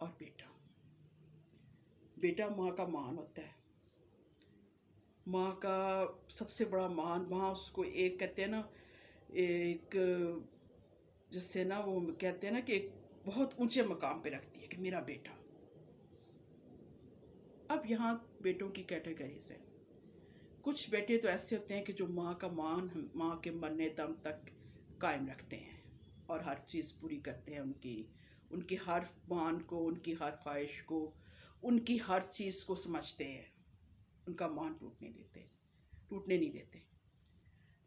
اور بیٹا ماں کا مان ہوتا ہے، ماں کا سب سے بڑا مان، ماں اس کو ایک کہتے ہیں نا، ایک جس سے نا وہ کہتے ہیں نا کہ ایک بہت اونچے مقام پہ رکھتی ہے کہ میرا بیٹا۔ اب یہاں بیٹوں کی کیٹیگریز ہیں، کچھ بیٹے تو ایسے ہوتے ہیں کہ جو ماں کا مان ماں کے مرنے دم تک قائم رکھتے ہیں اور ہر چیز پوری کرتے ہیں، ان کی ہر مان کو، ان کی ہر خواہش کو، ان کی ہر چیز کو سمجھتے ہیں، ان کا مان ٹوٹنے نہیں دیتے۔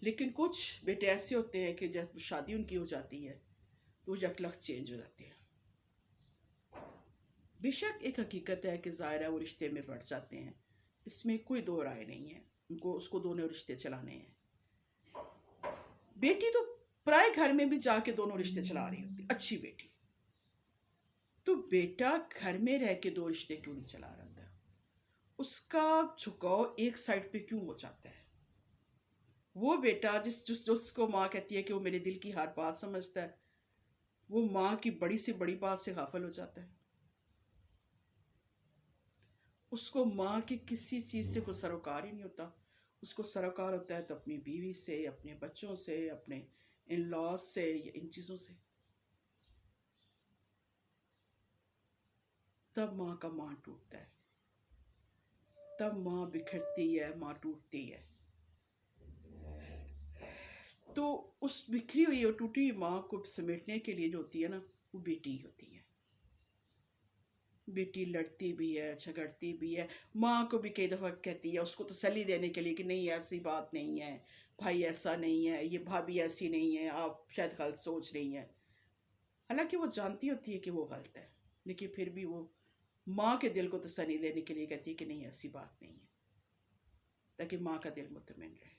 لیکن کچھ بیٹے ایسے ہوتے ہیں کہ جب شادی ان کی ہو جاتی ہے تو وہ یکلخت چینج ہو جاتے ہیں۔ بے شک ایک حقیقت ہے کہ ظاہر ہے وہ رشتے میں بڑھ جاتے ہیں، اس میں کوئی دو رائے نہیں ہے، اس کو دونوں رشتے چلانے ہیں۔ بیٹی تو پرائے گھر میں بھی جا کے دونوں رشتے چلا رہی ہوتی، اچھی بیٹی تو بیٹا گھر میں رہ کے دو رشتے کیوں نہیں چلا رہا تھا؟ اس کا جھکاؤ ایک سائڈ پہ کیوں ہو جاتا ہے؟ وہ بیٹا جس کو ماں کہتی ہے کہ وہ میرے دل کی ہر بات سمجھتا ہے، وہ ماں کی بڑی سے بڑی بات سے غافل ہو جاتا ہے۔ اس کو ماں کی کسی چیز سے کوئی سروکار ہی نہیں ہوتا، اس کو سروکار ہوتا ہے تو اپنی بیوی سے، اپنے بچوں سے، اپنے ان لاز سے، یا ان چیزوں سے۔ تب ماں کا مان ٹوٹتا ہے، تب ماں بکھرتی ہے، ماں ٹوٹتی ہے۔ تو اس بکھری ہوئی اور ٹوٹی ہوئی ماں کو سمیٹنے کے لیے جو ہوتی ہے نا، وہ بیٹی ہی ہوتی ہے۔ بیٹی لڑتی بھی ہے، جھگڑتی بھی ہے، ماں کو بھی کئی دفعہ کہتی ہے، اس کو تسلی دینے کے لیے کہ نہیں ایسی بات نہیں ہے، بھائی ایسا نہیں ہے، یہ بھابھی ایسی نہیں ہے، آپ شاید غلط سوچ رہی ہیں۔ حالانکہ وہ جانتی ہوتی ہے کہ وہ غلط ہے، لیکن پھر بھی وہ ماں کے دل کو تسلی دینے کے لیے کہتی ہے کہ نہیں ایسی بات نہیں ہے، تاکہ ماں کا دل مطمئن رہے۔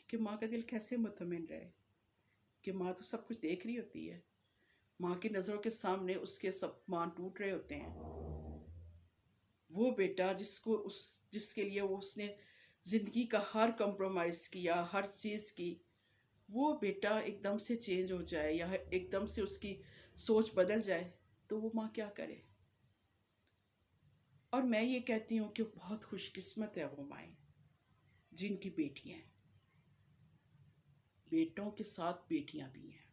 کہ ماں کا دل کیسے مطمئن رہے؟ کہ ماں تو سب کچھ دیکھ رہی ہوتی ہے، ماں کی نظروں کے سامنے اس کے سب مان ٹوٹ رہے ہوتے ہیں۔ وہ بیٹا جس کے لیے اس نے زندگی کا ہر کمپرومائز کیا، ہر چیز کی، وہ بیٹا ایک دم سے چینج ہو جائے یا ایک دم سے اس کی سوچ بدل جائے تو وہ ماں کیا کرے؟ اور میں یہ کہتی ہوں کہ بہت خوش قسمت ہے وہ مائیں جن کی بیٹیاں ہیں، بیٹوں کے ساتھ بیٹیاں بھی ہیں،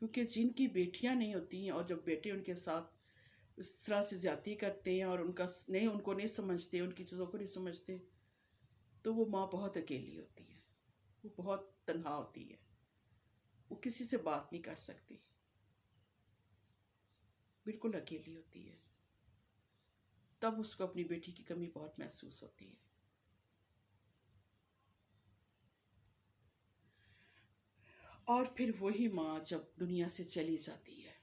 کیونکہ جن کی بیٹیاں نہیں ہوتی ہیں اور جب بیٹے ان کے ساتھ اس طرح سے زیادتی کرتے ہیں اور ان کو نہیں سمجھتے، ان کی چیزوں کو نہیں سمجھتے، تو وہ ماں بہت اکیلی ہوتی ہے، وہ بہت تنہا ہوتی ہے، وہ کسی سے بات نہیں کر سکتی، بالکل اکیلی ہوتی ہے۔ تب اس کو اپنی بیٹی کی کمی بہت محسوس ہوتی ہے۔ اور پھر وہی ماں جب دنیا سے چلی جاتی ہے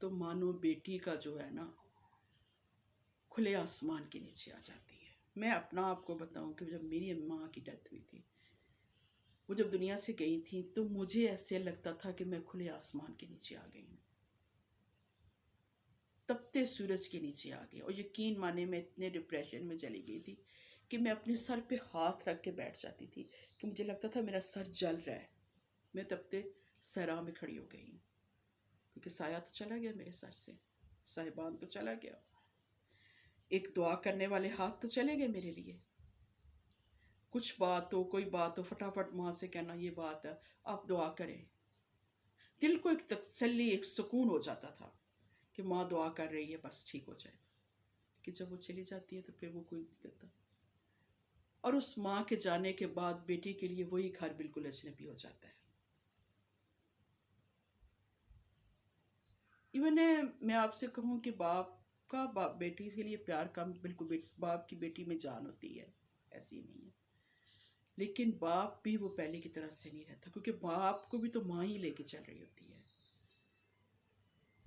تو مانو بیٹی کا جو ہے نا کھلے آسمان کے نیچے آ جاتی ہے۔ میں اپنا آپ کو بتاؤں کہ جب میری ماں کی ڈیتھ ہوئی تھی، وہ جب دنیا سے گئی تھی تو مجھے ایسے لگتا تھا کہ میں کھلے آسمان کے نیچے آ گئی ہوں، تپتے سورج کے نیچے آ گئی، اور یقین مانے میں اتنے ڈپریشن میں چلی گئی تھی کہ میں اپنے سر پہ ہاتھ رکھ کے بیٹھ جاتی تھی کہ مجھے لگتا تھا میرا سر جل رہا ہے، میں تپتے صحرا میں کھڑی ہو گئی ہوں، کیونکہ سایہ تو چلا گیا میرے سر سے، صاحبان تو چلا گیا، ایک دعا کرنے والے ہاتھ تو چلے گئے میرے لیے۔ کچھ بات ہو، کوئی بات ہو، فٹافٹ ماں سے کہنا یہ بات ہے، آپ دعا کریں، دل کو ایک تسلی، ایک سکون ہو جاتا تھا کہ ماں دعا کر رہی ہے، بس ٹھیک ہو جائے گا۔ کہ جب وہ چلی جاتی ہے تو پھر وہ کوئی نہیں کرتا، اور اس ماں کے جانے کے بعد بیٹی کے لیے وہی گھر بالکل اجنبی ہو جاتا ہے۔ ایون میں آپ سے کہوں کہ باپ بیٹی کے لیے پیار کم، بالکل باپ کی بیٹی میں جان ہوتی ہے، ایسی نہیں ہے، لیکن باپ بھی وہ پہلے کی طرح سے نہیں رہتا، کیونکہ باپ کو بھی تو ماں ہی لے کے چل رہی ہوتی ہے،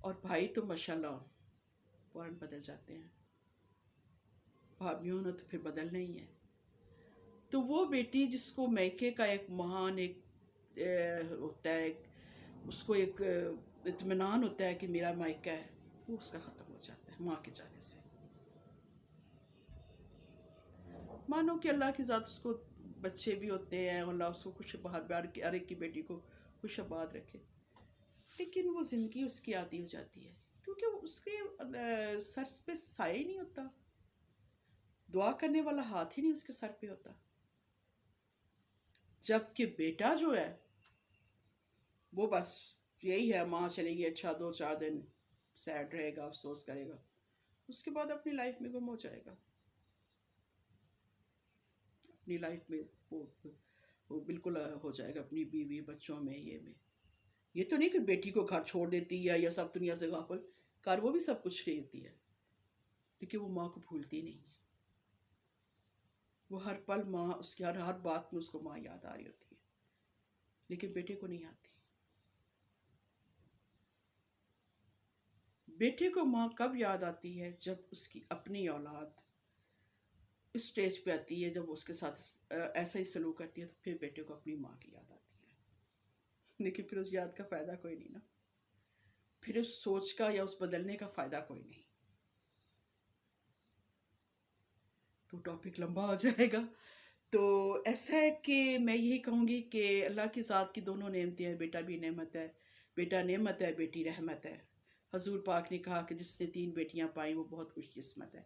اور بھائی تو ماشاءاللہ فوراً بدل جاتے ہیں، بھابھیوں نے تو پھر بدلنا ہی ہے۔ تو وہ بیٹی جس کو میکے کا ایک مہان ایک ہوتا ہے، اس کو ایک اطمینان ہوتا ہے کہ میرا مائکہ ہے، وہ اس کا ختم ہو جاتا ہے ماں کے جانے سے۔ مانو کہ اللہ کی ذات اس کو بچے بھی ہوتے ہیں، اللہ اس کو خوش بہار بار ہر ایک کی بیٹی کو خوش آباد رکھے، لیکن وہ زندگی اس کی عادی ہو جاتی ہے، کیونکہ اس کے سر پہ سائے نہیں ہوتا، دعا کرنے والا ہاتھ ہی نہیں اس کے سر پہ ہوتا. جبکہ بیٹا جو ہے وہ بس یہی ہے، ماں چلے گی، اچھا 2 4 دن سیڈ رہے گا، افسوس کرے گا، اس کے بعد اپنی لائف میں گم ہو جائے گا. اپنی لائف میں وہ بالکل ہو جائے گا، اپنی بیوی بچوں میں، یہ تو نہیں کہ بیٹی کو گھر چھوڑ دیتی ہے یا سب دنیا سے غافل، گھر وہ بھی سب کچھ رہی ہوتی ہے، لیکن وہ ماں کو بھولتی نہیں ہے. وہ ہر پل ماں، اس کی ہر بات میں اس کو ماں یاد آ رہی ہوتی ہے، لیکن بیٹے کو نہیں آتی. بیٹے کو ماں کب یاد آتی ہے؟ جب اس کی اپنی اولاد اس سٹیج پہ آتی ہے، جب وہ اس کے ساتھ ایسا ہی سلوک کرتی ہے، تو پھر بیٹے کو اپنی ماں کی یاد آتی ہے. لیکن پھر اس یاد کا فائدہ کوئی نہیں نا، پھر اس سوچ کا یا اس بدلنے کا فائدہ کوئی نہیں. تو ٹاپک لمبا ہو جائے گا. تو ایسا ہے کہ میں یہی کہوں گی کہ اللہ کی ذات کی دونوں نعمتیں ہیں، بیٹا بھی نعمت ہے، بیٹا نعمت ہے، بیٹی رحمت ہے. حضور پاک نے کہا کہ جس نے 3 بیٹیاں پائیں وہ بہت خوش قسمت ہے.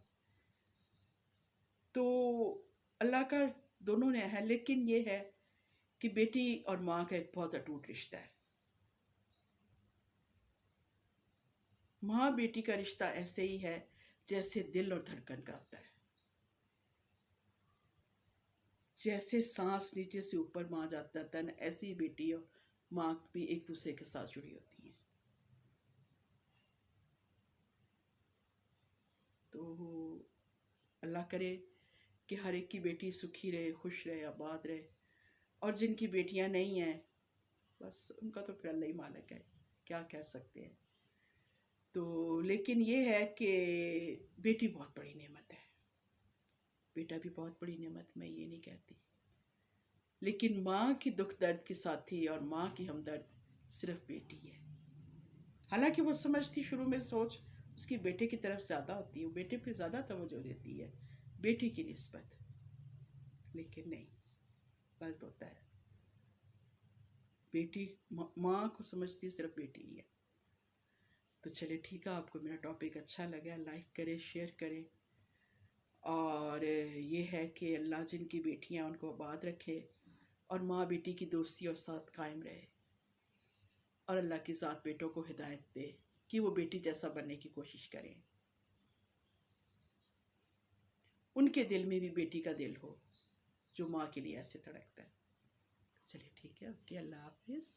تو اللہ کا دونوں نے ہے، لیکن یہ ہے کہ بیٹی اور ماں کا ایک بہت اٹوٹ رشتہ ہے. ماں بیٹی کا رشتہ ایسے ہی ہے جیسے دل اور دھڑکن کا ہوتا ہے. جیسے سانس نیچے سے اوپر ماں جاتا ہے نا، ایسی ہی بیٹی اور ماں بھی ایک دوسرے کے ساتھ جڑی ہوتی ہیں. تو اللہ کرے کہ ہر ایک کی بیٹی سکھی رہے، خوش رہے، آباد رہے. اور جن کی بیٹیاں نہیں ہیں، بس ان کا تو پھر اللہ ہی مالک ہے، کیا کہہ سکتے ہیں. تو لیکن یہ ہے کہ بیٹی بہت بڑی نعمت ہے، بیٹا بھی بہت بڑی نعمت، میں یہ نہیں کہتی. لیکن ماں کی دکھ درد کی ساتھی اور ماں کی ہمدرد صرف بیٹی ہے. حالانکہ وہ سمجھتی شروع میں سوچ اس کی بیٹے کی طرف زیادہ ہوتی ہے، وہ بیٹے پہ زیادہ توجہ دیتی ہے بیٹی کی نسبت، لیکن نہیں، غلط ہوتا ہے. بیٹی ماں کو سمجھتی صرف بیٹی ہی ہے. تو چلے ٹھیک ہے، آپ کو میرا ٹاپک اچھا لگا، لائک کرے، شیئر کرے. اور یہ ہے کہ اللہ جن کی بیٹیاں ان کو آباد رکھے، اور ماں بیٹی کی دوستی اور ساتھ قائم رہے، اور اللہ کی ذات بیٹوں کو ہدایت دے کہ وہ بیٹی جیسا بننے کی کوشش کریں، ان کے دل میں بھی بیٹی کا دل ہو جو ماں کے لیے ایسے تڑکتا ہے. چلیے ٹھیک ہے، اوکے، اللہ حافظ.